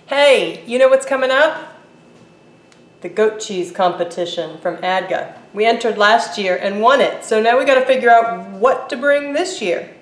Hey, you know what's coming up? The goat cheese competition from ADGA. We entered last year and won it, so now we got to figure out what to bring this year.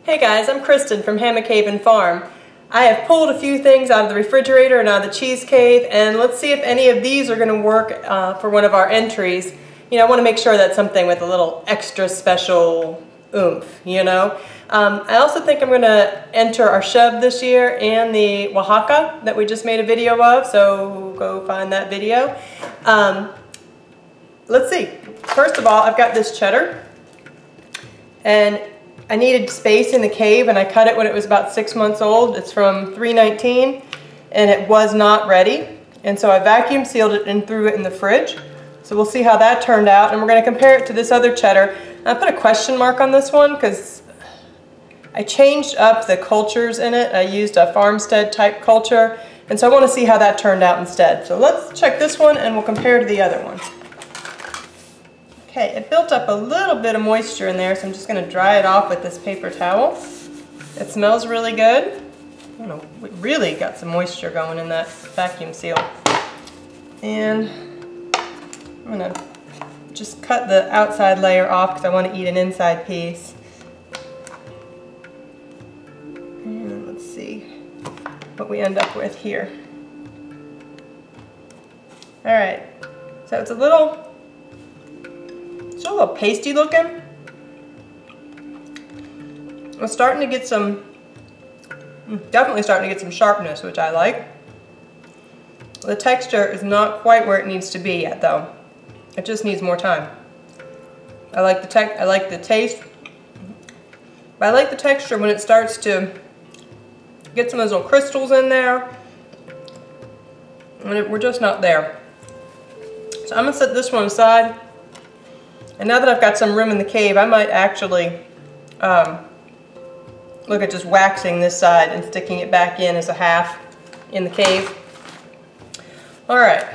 Hey guys, I'm Kristen from Hammock Haven Farm. I have pulled a few things out of the refrigerator and out of the cheese cave, and let's see if any of these are going to work for one of our entries. You know, I want to make sure that's something with a little extra special oomph, you know. I also think I'm going to enter our shove this year and the Oaxaca that we just made a video of, so go find that video. Let's see. First of all, I've got this cheddar, and I needed space in the cave, and I cut it when it was about 6 months old. It's from 319, and it was not ready. And so I vacuum sealed it and threw it in the fridge. So we'll see how that turned out, and we're going to compare it to this other cheddar. And I put a question mark on this one because I changed up the cultures in it. I used a farmstead type culture, and so I want to see how that turned out instead. So let's check this one and we'll compare to the other one. Okay, it built up a little bit of moisture in there, so I'm just going to dry it off with this paper towel. It smells really good. I don't know, we really got some moisture going in that vacuum seal. And I'm going to just cut the outside layer off because I want to eat an inside piece. And let's see what we end up with here. Alright, so it's a little pasty looking. I'm starting to get some, definitely starting to get some sharpness, which I like. The texture is not quite where it needs to be yet though. It just needs more time. I like the taste, but I like the texture when it starts to get some of those little crystals in there. And we're just not there. So I'm gonna set this one aside. And now that I've got some room in the cave, I might actually look at just waxing this side and sticking it back in as a half in the cave. All right,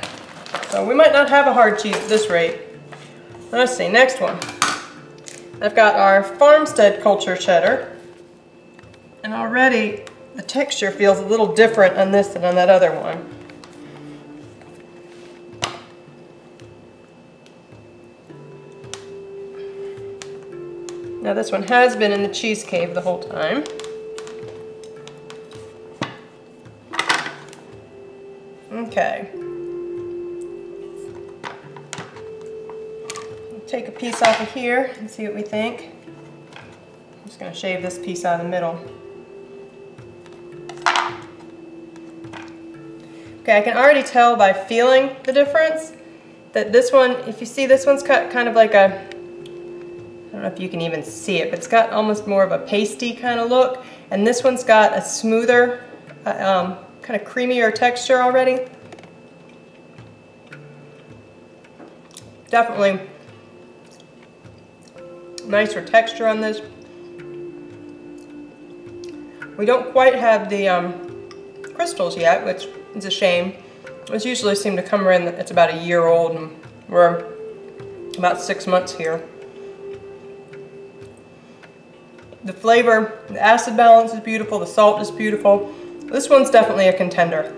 so we might not have a hard cheese at this rate. Let's see, next one. I've got our farmstead culture cheddar, and already the texture feels a little different on this than on that other one. Now this one has been in the cheese cave the whole time. Okay. Take a piece off of here and see what we think. I'm just going to shave this piece out of the middle. Okay, I can already tell by feeling the difference that this one, if you see, this one's cut kind of like a, I don't know if you can even see it, but it's got almost more of a pasty kind of look, and this one's got a smoother, kind of creamier texture already. Definitely nicer texture on this. We don't quite have the crystals yet, which is a shame. Those usually seem to come in, it's about a year old, and we're about 6 months here. The flavor, the acid balance is beautiful, the salt is beautiful. This one's definitely a contender.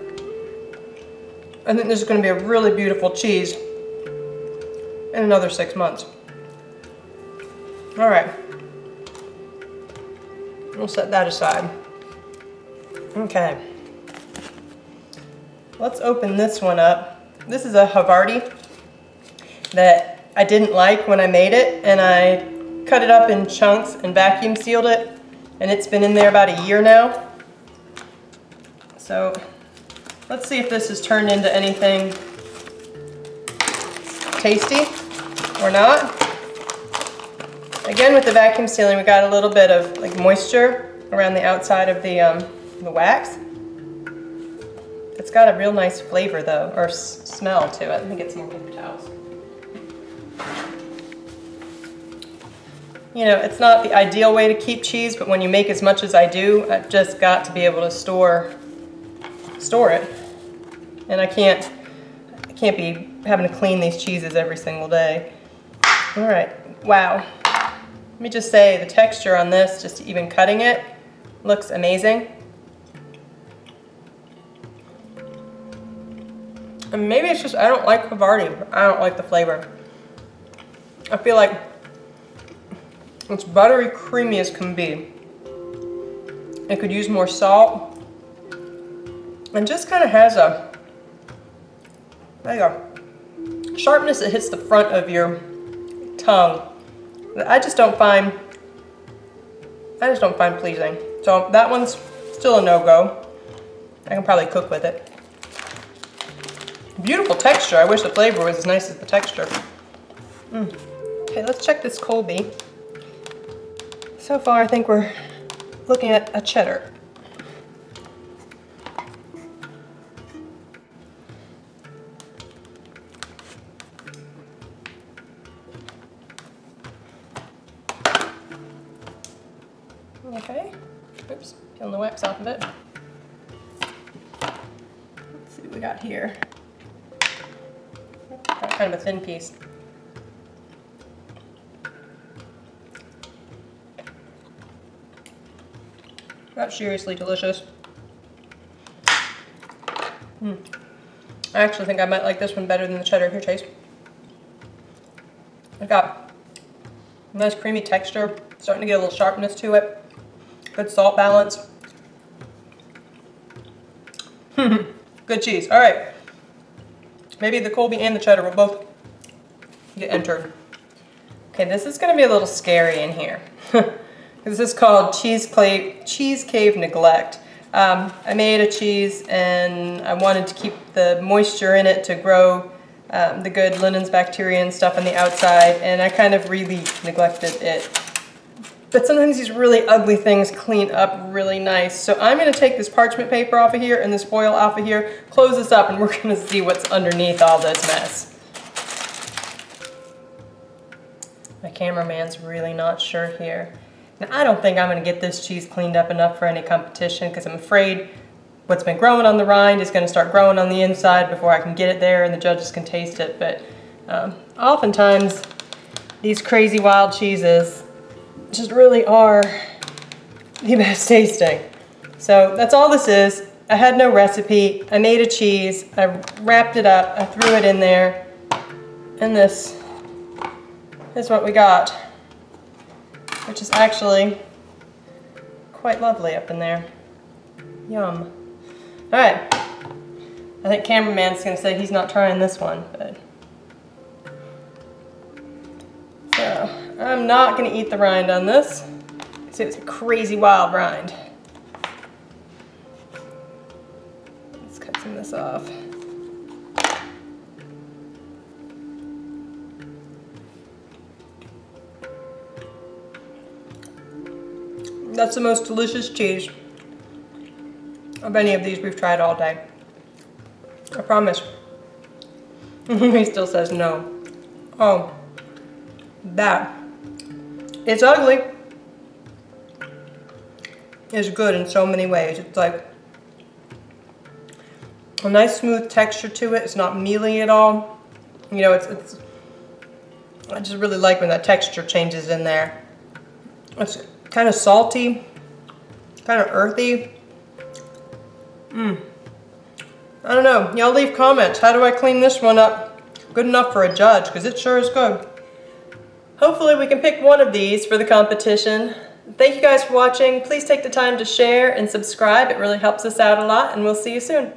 I think this is going to be a really beautiful cheese in another 6 months. All right, we'll set that aside. Okay, let's open this one up. This is a Havarti that I didn't like when I made it, and I cut it up in chunks and vacuum sealed it, and it's been in there about a year now. So let's see if this has turned into anything tasty or not. Again, with the vacuum sealing, we got a little bit of like moisture around the outside of the wax. It's got a real nice flavor though, or smell to it. Let me get some more paper towels. You know, it's not the ideal way to keep cheese, but when you make as much as I do, I've just got to be able to store it. And I can't be having to clean these cheeses every single day. All right, wow. Let me just say the texture on this, just even cutting it, looks amazing. And maybe it's just, I don't like Havarti, but I don't like the flavor. I feel like it's buttery creamy as can be. It could use more salt. And just kind of has a, like a sharpness that hits the front of your tongue. I just don't find pleasing. So that one's still a no-go. I can probably cook with it. Beautiful texture. I wish the flavor was as nice as the texture. Okay, let's check this Colby. So far, I think we're looking at a cheddar. Okay, oops, peeling the wax off of it. Let's see what we got here. Got kind of a thin piece. That's seriously delicious. I actually think I might like this one better than the cheddar. Here, Chase. It's got a nice creamy texture, starting to get a little sharpness to it. Good salt balance. Good cheese. All right. Maybe the Colby and the cheddar will both get entered. Okay, this is going to be a little scary in here. This is called Cheese Cave Neglect. I made a cheese and I wanted to keep the moisture in it to grow the good linens, bacteria and stuff on the outside, and I kind of really neglected it. But sometimes these really ugly things clean up really nice. So I'm going to take this parchment paper off of here and this foil off of here, close this up, and we're going to see what's underneath all this mess. My cameraman's really not sure here. Now, I don't think I'm going to get this cheese cleaned up enough for any competition because I'm afraid what's been growing on the rind is going to start growing on the inside before I can get it there and the judges can taste it. But oftentimes, these crazy wild cheeses just really are the best tasting. So that's all this is. I had no recipe. I made a cheese. I wrapped it up. I threw it in there. And this is what we got, which is actually quite lovely up in there. Yum. All right. I think cameraman's gonna say he's not trying this one, but. So, I'm not gonna eat the rind on this. See, it's a crazy wild rind. Let's cut some of this off. That's the most delicious cheese of any of these we've tried all day. I promise. He still says no. Oh, that. It's ugly. It's good in so many ways. It's like a nice smooth texture to it. It's not mealy at all. You know, it's I just really like when that texture changes in there. It's kind of salty, kind of earthy. I don't know. Y'all leave comments. How do I clean this one up good enough for a judge? Because it sure is good. Hopefully we can pick one of these for the competition. Thank you guys for watching. Please take the time to share and subscribe. It really helps us out a lot, and we'll see you soon.